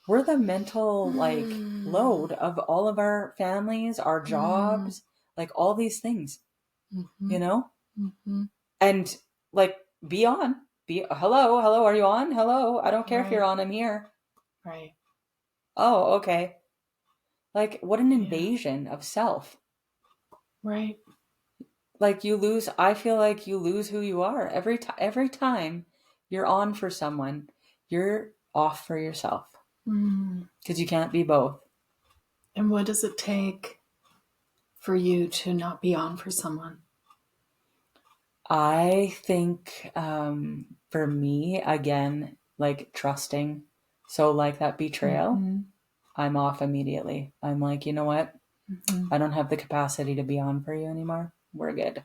We're the mental like load of all of our families, our jobs, like all these things, you know? And like, be on. Hello, are you on? Hello, I don't care if you're on, I'm here. Right. Oh, okay. Like, what an invasion of self. Right. Like I feel like you lose who you are. Every time you're on for someone, you're off for yourself. Because you can't be both. And what does it take for you to not be on for someone? I think for me, again, like trusting. So like that betrayal, I'm off immediately. I'm like, you know what? I don't have the capacity to be on for you anymore. We're good.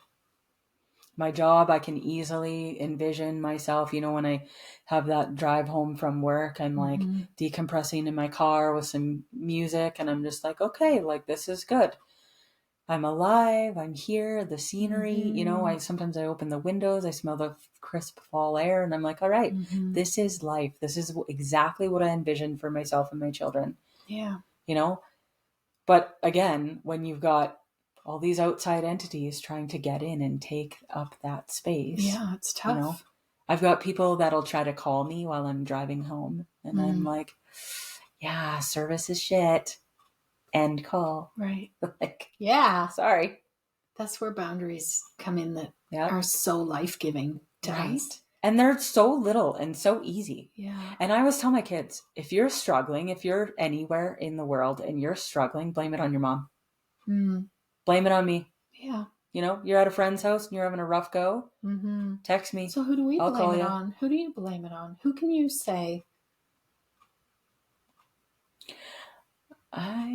My job, I can easily envision myself, you know, when I have that drive home from work, I'm like decompressing in my car with some music and I'm just like, okay, like this is good. I'm alive. I'm here. The scenery, Mm-hmm. you know, sometimes I open the windows. I smell the crisp fall air and I'm like, all right, Mm-hmm. this is life. This is exactly what I envisioned for myself and my children. Yeah. You know, but again, when you've got all these outside entities trying to get in and take up that space. Yeah, it's tough. You know, I've got people that'll try to call me while I'm driving home. And I'm like, yeah, service is shit. End call. Right. Like, yeah. Sorry. That's where boundaries come in that Yep. are so life-giving to us. And they're so little and so easy. Yeah. And I always tell my kids, if you're struggling, if you're anywhere in the world and you're struggling, blame it on your mom. Blame it on me. Yeah. You know, you're at a friend's house and you're having a rough go. Text me. So who do we I'll blame it you. on? Who do you blame it on? Who can you say? I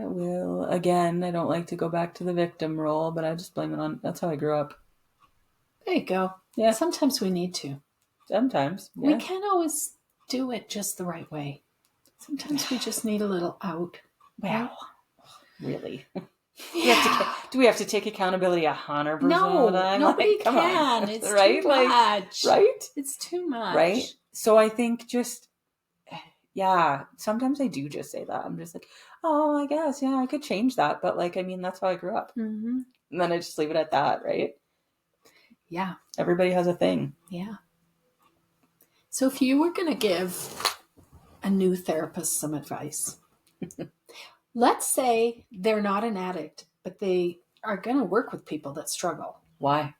will. Again, I don't like to go back to the victim role, but I just blame it on, that's how I grew up. There you go. Yeah. Sometimes we need to. Sometimes. Yeah. We can't always do it just the right way. Sometimes we just need a little out. Wow. Really? Yeah. Do we have to take accountability 100% No, of the time? nobody Like, come can. on. It's right? too much. Right? It's too much. Right? So I think just, yeah, sometimes I do just say that. I'm just like, oh, I guess, yeah, I could change that. But like, I mean, that's how I grew up. And then I just leave it at that, right? Yeah. Everybody has a thing. Yeah. So if you were going to give a new therapist some advice, let's say they're not an addict, but they are going to work with people that struggle. Why?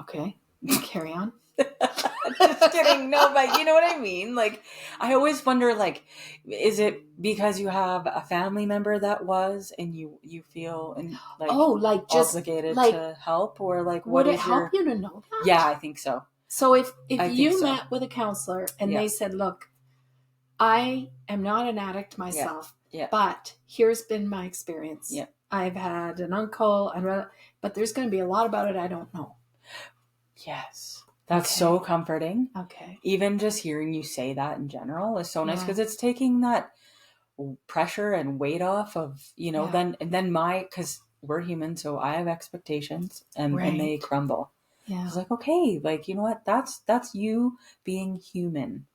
Okay. Carry on. Just kidding. No, but you know what I mean? Like, I always wonder, like, is it because you have a family member that was and you feel and like just obligated to help, or like what would it help you to know that? Yeah, I think so. So if you met with a counselor and they said, look, I am not an addict myself, but here's been my experience. Yeah. I've had an uncle, but there's going to be a lot about it I don't know. Yes. That's so comforting. Okay. Even just hearing you say that in general is so nice, because it's taking that pressure and weight off of, you know, then because we're human, so I have expectations and they crumble. Yeah. It's like, okay, like, you know what? That's you being human.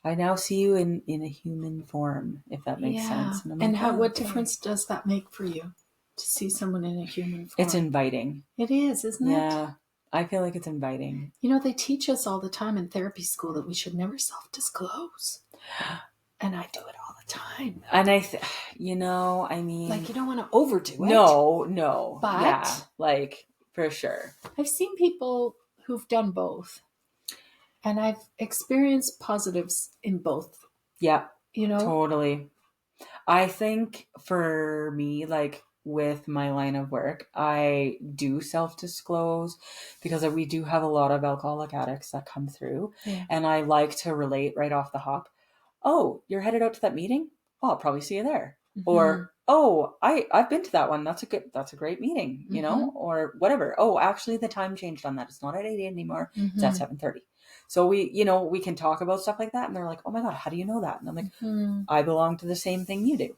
I now see you in a human form, if that makes sense. And what difference does that make for you to see someone in a human form? It's inviting. It is, isn't it? Yeah. I feel like it's inviting. You know, they teach us all the time in therapy school that we should never self-disclose. And I do it all the time. And I mean... Like, you don't want to overdo it. No. But... Yeah, like, for sure. I've seen people who've done both. And I've experienced positives in both. Yeah. You know? Totally. I think for me, like, with my line of work, I do self-disclose because we do have a lot of alcoholic addicts that come through. Yeah. And I like to relate right off the hop. Oh, you're headed out to that meeting? Oh, I'll probably see you there. Mm-hmm. Or, oh, I've been to that one. That's a great meeting, you know, or whatever. Oh, actually the time changed on that. It's not at 8 anymore. It's at 7:30. So we can talk about stuff like that. And they're like, oh my God, how do you know that? And I'm like, I belong to the same thing you do.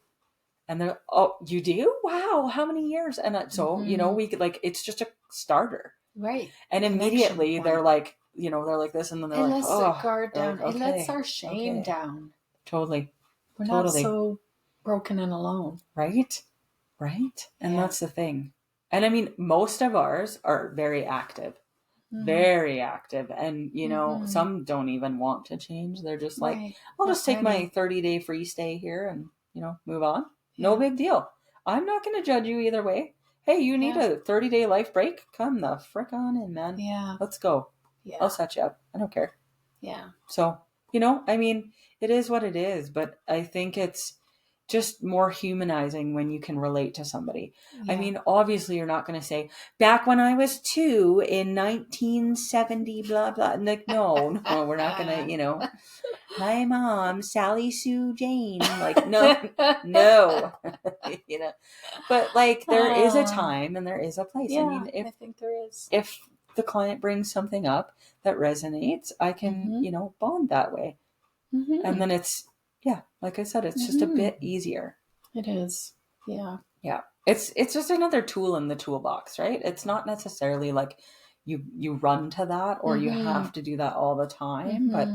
And they're, oh, you do? Wow. How many years? And so, you know, we could it's just a starter. Right. And immediately they're like, you know, they're like this. And then they're like, oh. It lets the guard down. Like, okay, it lets our shame down. Totally. We're not so broken and alone. Right. Right. And that's the thing. And I mean, most of ours are very active. Very active. And, you know, some don't even want to change. They're just like, I'll just take my 30-day free stay here and, you know, move on. No big deal. I'm not going to judge you either way. Hey, you need a 30-day life break? Come the frick on in, man. Yeah. Let's go. Yeah. I'll set you up. I don't care. Yeah. So, you know, I mean, it is what it is, but I think it's just more humanizing when you can relate to somebody. Yeah. I mean, obviously you're not going to say, back when I was 2 in 1970, blah, blah. Like, no, we're not going to, you know, my mom, Sally Sue Jane. Like, no, you know, but like there is a time and there is a place. Yeah, I mean, I think there is. If the client brings something up that resonates, I can, you know, bond that way. And then it's, yeah, like I said, it's just a bit easier. It is. Yeah. Yeah. It's just another tool in the toolbox, right? It's not necessarily like you run to that or you have to do that all the time. But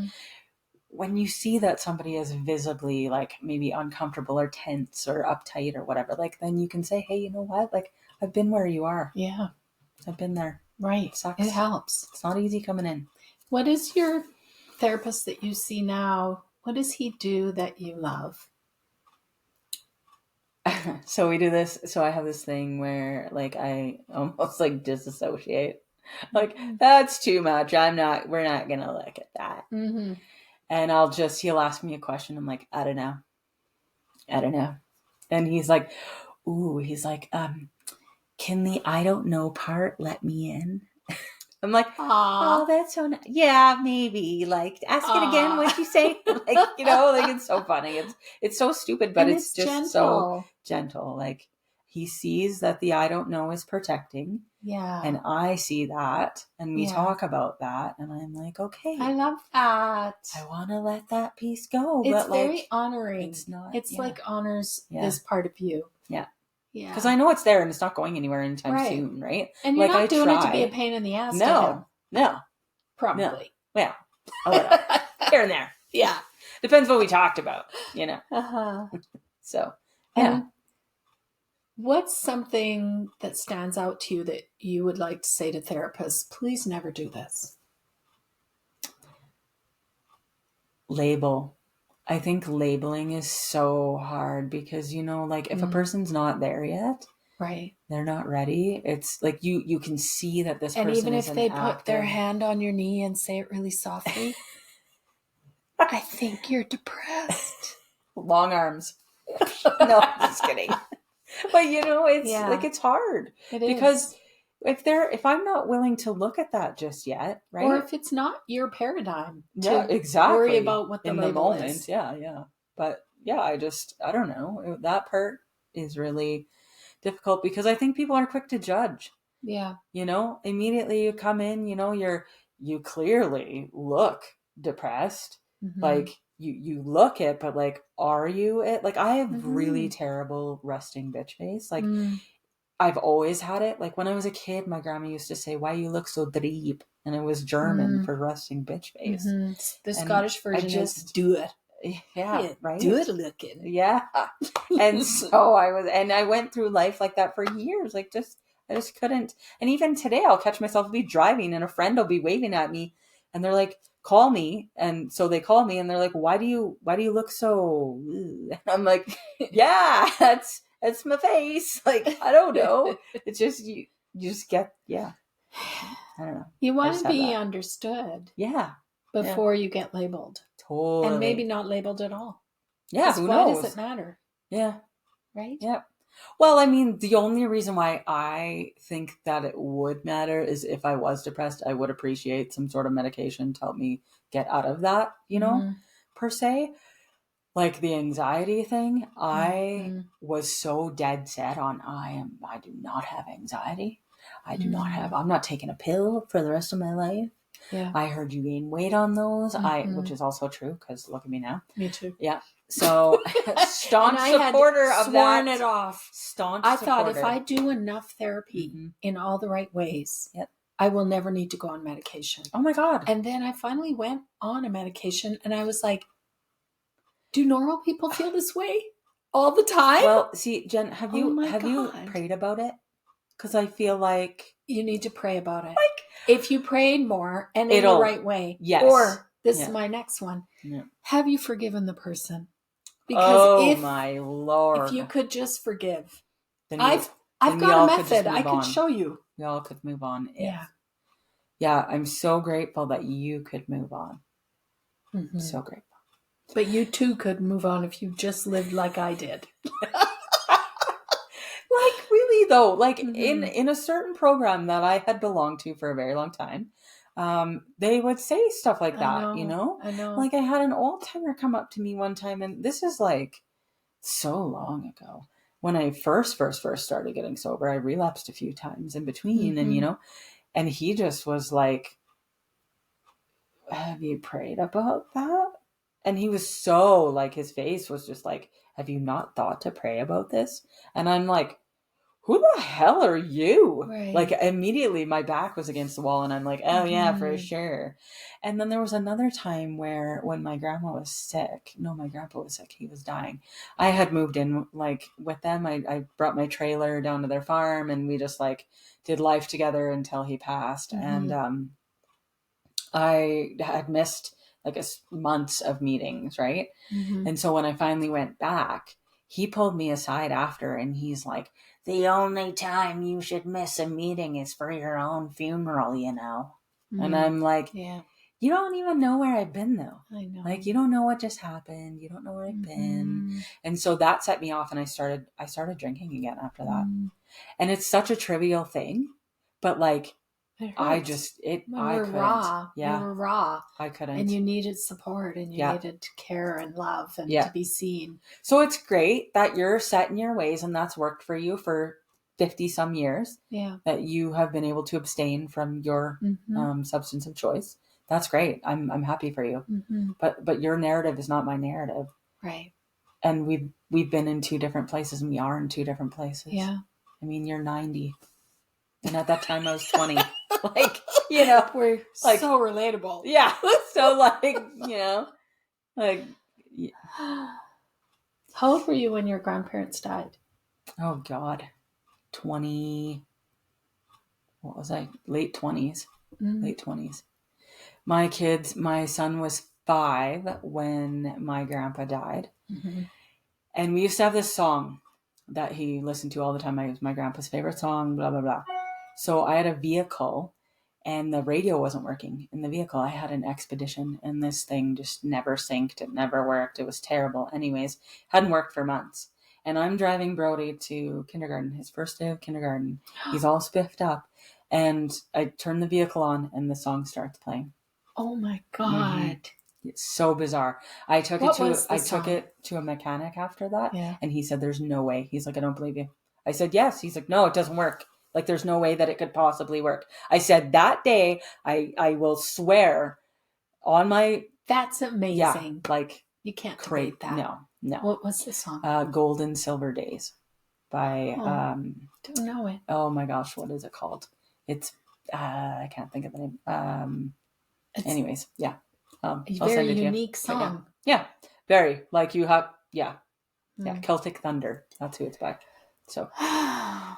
when you see that somebody is visibly like maybe uncomfortable or tense or uptight or whatever, like then you can say, hey, you know what? Like I've been where you are. Yeah. I've been there. Right. It sucks. It helps. It's not easy coming in. What is your therapist that you see now? What does he do that you love? So we do this. So I have this thing where like I almost like disassociate. Like that's too much. We're not going to look at that. Mm-hmm. And he'll ask me a question. I'm like, I don't know. And he's like, can the I don't know part let me in? I'm like, oh, that's so nice. Yeah, maybe. Like, ask it again. What'd you say? Like, it's so funny. It's so stupid, but it's just gentle. So gentle. Like, he sees that the I don't know is protecting. Yeah. And I see that, and we talk about that, and I'm like, okay. I love that. I want to let that piece go. It's but very honoring. It's not. It's like honors this part of you. Yeah. Yeah. Because I know it's there and it's not going anywhere anytime soon, right? And you're not doing it to be a pain in the ass to him. No. Probably. No. Yeah. A little. Here and there. Yeah. Depends what we talked about, So, yeah. And what's something that stands out to you that you would like to say to therapists? Please never do this. Label. I think labeling is so hard because, like if a person's not there yet, right, they're not ready. It's like you can see that this person is even if they put their hand on your knee and say it really softly, I think you're depressed. Long arms. No, just kidding. But it's like it's hard because if I'm not willing to look at that just yet, right? Or if it's not your paradigm exactly. worry about what the in label the moment is. Yeah. But I don't know. That part is really difficult because I think people are quick to judge. Yeah. Immediately you come in, you clearly look depressed. Like you look it, but like, are you it? Like I have really terrible resting bitch face. Like I've always had it. Like when I was a kid, my grandma used to say, "Why you look so dreep?" And it was German for resting bitch face. The Scottish version is "do it." Yeah, right. Do it looking. Yeah. And so I went through life like that for years. Like I just couldn't. And even today, I'll catch myself be driving, and a friend will be waving at me, and they're like, "Call me." And so they call me, and they're like, "Why do you look so?" And I'm like, "Yeah, that's my face. Like, I don't know. It's just, you just get, I don't know. You want to be understood. Yeah. Before you get labeled. Totally. And maybe not labeled at all. Yeah, who knows? Why does it matter? Yeah. Right? Yeah. Well, I mean, the only reason why I think that it would matter is if I was depressed, I would appreciate some sort of medication to help me get out of that, per se. Like the anxiety thing, I was so dead set on I do not have anxiety. I'm not taking a pill for the rest of my life. Yeah. I heard you gain weight on those. Which is also true because look at me now. Me too. Yeah. So staunch supporter of that. Sworn it off. Staunch I supporter. thought if I do enough therapy in all the right ways, I will never need to go on medication. Oh my God. And then I finally went on a medication and I was like, do normal people feel this way all the time? Well, see, Jen, have you prayed about it? Because I feel like you need to pray about it. Like if you prayed more and in the right way. Yes. Or this is my next one. Yeah. Have you forgiven the person? Because my Lord, if you could just forgive, then I've got a method I could show you. We all could move on. Yeah. I'm so grateful that you could move on. So grateful. But you too could move on if you just lived like I did. Like really though, like in a certain program that I had belonged to for a very long time, they would say stuff like that, I know. Like I had an old timer come up to me one time, and this is like so long ago. When I first started getting sober, I relapsed a few times in between, and and he just was like, "Have you prayed about that?" And he was so like, his face was just like, have you not thought to pray about this? And I'm like, who the hell are you? Right. Like immediately my back was against the wall and I'm like, oh yeah, for sure. And then there was another time where when my grandpa was sick, my grandpa was sick. He was dying. I had moved in like with them. I brought my trailer down to their farm and we just like did life together until he passed. And I had missed like months of meetings. Right. And so when I finally went back, he pulled me aside after and he's like, the only time you should miss a meeting is for your own funeral, you know? And I'm like, you don't even know where I've been though. I know. Like, you don't know what just happened. You don't know where I've been. And so that set me off and I started drinking again after that. And it's such a trivial thing, but like, I just, I couldn't. Raw. Yeah. You were raw. I couldn't. And you needed support and you needed care and love and to be seen. So it's great that you're set in your ways and that's worked for you for 50 some years. Yeah. That you have been able to abstain from your substance of choice. That's great. I'm happy for you. But your narrative is not my narrative. Right. And we've been in two different places and we are in two different places. Yeah. I mean, you're 90. And at that time I was 20. Like, you know, we're like, so relatable. Yeah. So like, you know, like. Yeah. How old were you when your grandparents died? Oh God. 20. What was I? Late 20s. Late 20s. My son was 5 when my grandpa died. And we used to have this song that he listened to all the time. It was my grandpa's favorite song, blah, blah, blah. So I had a vehicle and the radio wasn't working in the vehicle. I had an Expedition and this thing just never synced. It never worked. It was terrible. Anyways, hadn't worked for months. And I'm driving Brody to kindergarten, his first day of kindergarten. He's all spiffed up. And I turn the vehicle on and the song starts playing. Oh my God. It's so bizarre. I took it to a mechanic after that. Yeah. And he said, there's no way. He's like, I don't believe you. I said, yes. He's like, no, it doesn't work. Like, there's no way that it could possibly work. I said, that day, I will swear on my... That's amazing. Yeah, like... You can't debate that. No. What was the song? Gold and Silver Days by... don't know it. Oh my gosh, what is it called? It's... I can't think of the name. Anyways, yeah. A very unique song. Yeah, very. Like you have... Yeah. Yeah, Celtic Thunder. That's who it's by. So...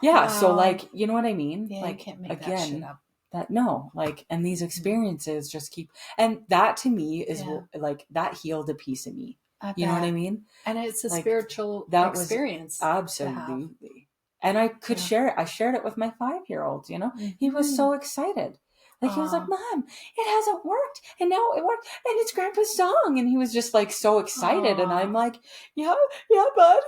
Yeah, wow. So like, you know what I mean? Yeah, like, you can't make that shit up. And these experiences just keep, and that to me is like, that healed a piece of me. You know what I mean? And it's a spiritual experience. Absolutely. And I could share it. I shared it with my 5-year-old, you know, he was so excited. Like, he was like, Mom, it hasn't worked. And now it worked. And it's Grandpa's song. And he was just like so excited. And I'm like, yeah, bud.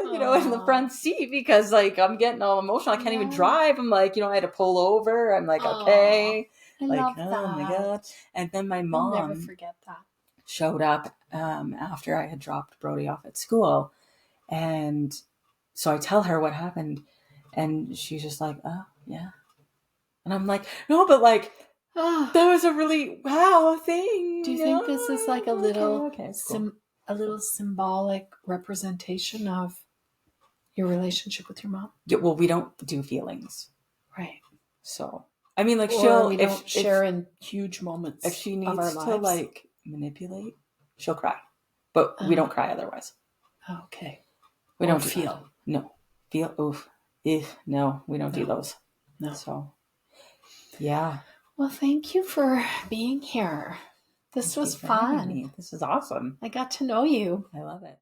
You know, in the front seat because like I'm getting all emotional. I can't even drive. I'm like, you know, I had to pull over. I'm like, okay. I love that. Oh my God. And then my mom I'll never forget that. showed up after I had dropped Brody off at school. And so I tell her what happened. And she's just like, oh, yeah. And I'm like, no, but like, that was a really wow thing. Do you think this is like a little, cool. A little symbolic representation of your relationship with your mom? Yeah, well, we don't do feelings, right? So, I mean, like, we don't share in huge moments. If she needs to like manipulate, she'll cry, but we don't cry otherwise. Okay. We don't feel. No, feel. Oof. No, we don't do those. No. So. Yeah. Well, thank you for being here. This was fun. This is awesome. I got to know you. I love it.